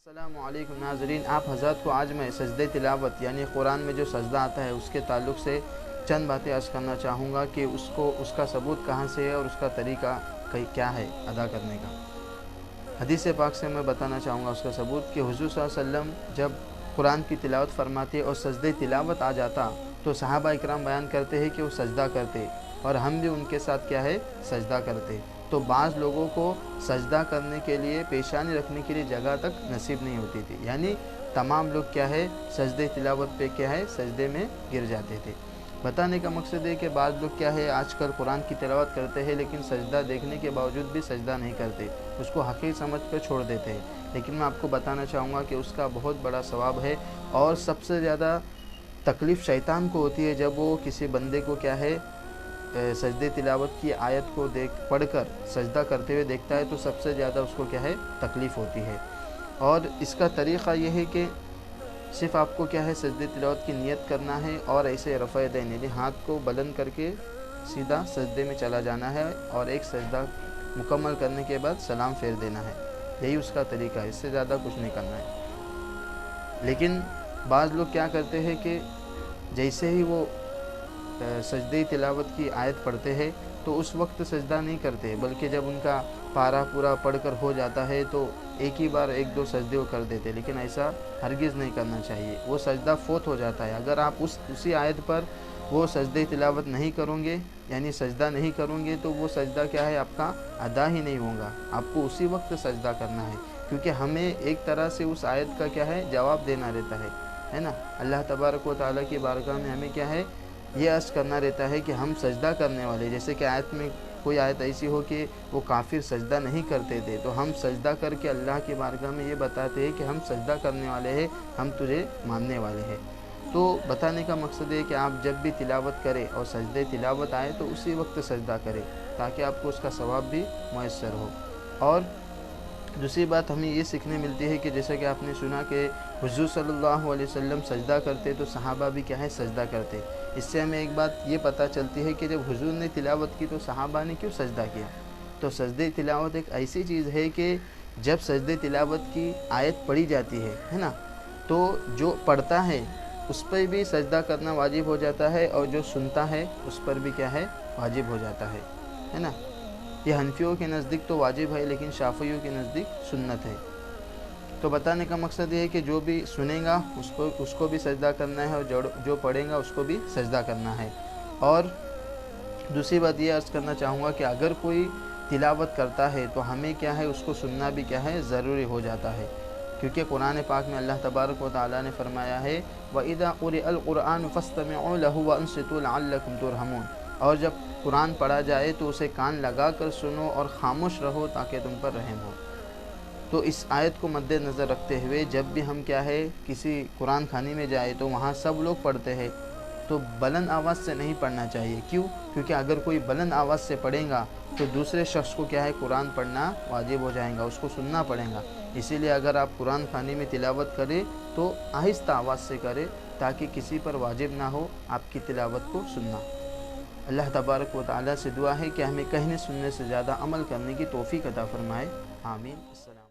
अस्सलाम वालेकुम नाज़रीन, आप हज़रत को आज मैं सजदे तिलावत यानी कुरान में जो सजदा आता है उसके ताल्लुक़ से चंद बातें अर्ज़ करना चाहूँगा कि उसका सबूत कहाँ से है और उसका तरीक़ा क्या है अदा करने का। हदीस पाक से मैं बताना चाहूँगा उसका सबूत कि हुज़ूर सल्लल्लाहु अलैहि वसल्लम जब कुरान की तिलावत फरमाते और सजदे तिलावत आ जाता तो सहाबा इकराम बयान करते हैं कि वो सजदा करते और हम भी उनके साथ क्या है सजदा करते। तो बाज़ लोगों को सजदा करने के लिए पेशानी रखने के लिए जगह तक नसीब नहीं होती थी, यानी तमाम लोग क्या है सजदे तिलावत पे क्या है सजदे में गिर जाते थे। बताने का मकसद है कि बाज़ लोग क्या है आजकल कुरान की तिलावत करते हैं लेकिन सजदा देखने के बावजूद भी सजदा नहीं करते, उसको हक़ीक़ समझ कर छोड़ देते हैं। लेकिन मैं आपको बताना चाहूँगा कि उसका बहुत बड़ा सवाब है और सबसे ज़्यादा तकलीफ़ शैतान को होती है जब वो किसी बंदे को क्या है सजदे तिलावत की आयत को पढ़कर सजदा करते हुए देखता है तो सबसे ज़्यादा उसको क्या है तकलीफ़ होती है। और इसका तरीक़ा यह है कि सिर्फ़ आपको क्या है सजदे तिलावत की नियत करना है और ऐसे रफ़े दैन यानी हाथ को बुलंद करके सीधा सजदे में चला जाना है और एक सजदा मुकम्मल करने के बाद सलाम फेर देना है, यही उसका तरीक़ा है, इससे ज़्यादा कुछ नहीं करना है। लेकिन बाज़ लोग क्या करते हैं कि जैसे ही वो सजदे तिलावत की आयत पढ़ते हैं तो उस वक्त सजदा नहीं करते, बल्कि जब उनका पारा पूरा पढ़कर हो जाता है तो एक ही बार एक दो सजदे वो कर देते। लेकिन ऐसा हरगिज़ नहीं करना चाहिए, वो सजदा फ़ौत हो जाता है। अगर आप उसी आयत पर वो सजदे तिलावत नहीं करोगे यानी सजदा नहीं करोगे तो वो सजदा क्या है आपका अदा ही नहीं होगा, आपको उसी वक्त सजदा करना है, क्योंकि हमें एक तरह से उस आयत का क्या है जवाब देना रहता है ना। अल्लाह तबारक व तआला की बारगाह में हमें क्या है ये अर्ज़ करना रहता है कि हम सजदा करने वाले, जैसे कि आयत में कोई आयत ऐसी हो कि वो काफिर सजदा नहीं करते थे तो हम सजदा करके अल्लाह की बारगाह में ये बताते हैं कि हम सजदा करने वाले हैं, हम तुझे मानने वाले हैं। तो बताने का मकसद है कि आप जब भी तिलावत करें और सजदे तिलावत आए तो उसी वक्त सजदा करें ताकि आपको उसका सवाब भी मुयस्सर हो। और दूसरी बात हमें ये सीखने मिलती है कि जैसा कि आपने सुना कि हुज़ूर सल्लल्लाहु अलैहि वसल्लम सजदा करते तो सहाबा भी क्या है सजदा करते। इससे हमें एक बात ये पता चलती है कि जब हुज़ूर ने तिलावत की तो सहाबा ने क्यों सजदा किया। तो सजदे तिलावत एक ऐसी चीज़ है कि जब सजदे तिलावत की आयत पढ़ी जाती है ना, तो जो पढ़ता है उस पर भी सजदा करना वाजिब हो जाता है और जो सुनता है उस पर भी क्या है वाजिब हो जाता है ना। ये हनफियों के नज़दीक तो वाजिब है लेकिन शाफ़ियों के नज़दीक सुन्नत है। तो बताने का मकसद ये है कि जो भी सुनेगा उसको भी सजदा करना है और जो पढ़ेगा उसको भी सजदा करना है। और दूसरी बात ये अर्ज़ करना चाहूँगा कि अगर कोई तिलावत करता है तो हमें क्या है उसको सुनना भी क्या है ज़रूरी हो जाता है, क्योंकि कुरान पाक में अल्लाह तबारक व तआला ने फरमाया है वइज़ा क़ुरिअल क़ुरआन फ़स्तमिऊ लहु वअनसितू लअल्लकुम तुरहमून, और जब कुरान पढ़ा जाए तो उसे कान लगा कर सुनो और ख़ामोश रहो ताकि तुम पर रहम हो। तो इस आयत को मद्देनज़र रखते हुए जब भी हम क्या है किसी कुरान खानी में जाए तो वहाँ सब लोग पढ़ते हैं तो बुलंद आवाज़ से नहीं पढ़ना चाहिए। क्यों? क्योंकि अगर कोई बुलंद आवाज़ से पढ़ेगा तो दूसरे शख्स को क्या है कुरान पढ़ना वाजिब हो जाएगा, उसको सुनना पड़ेगा। इसीलिए अगर आप कुरान खानी में तिलावत करें तो आहिस्ता आवाज़ से करें ताकि किसी पर वाजिब ना हो आपकी तिलावत को सुनना। अल्लाह तबारक व तआला से दुआ है कि हमें कहने सुनने से ज़्यादा अमल करने की तौफीक अता फरमाए। आमीन। अस्सलाम।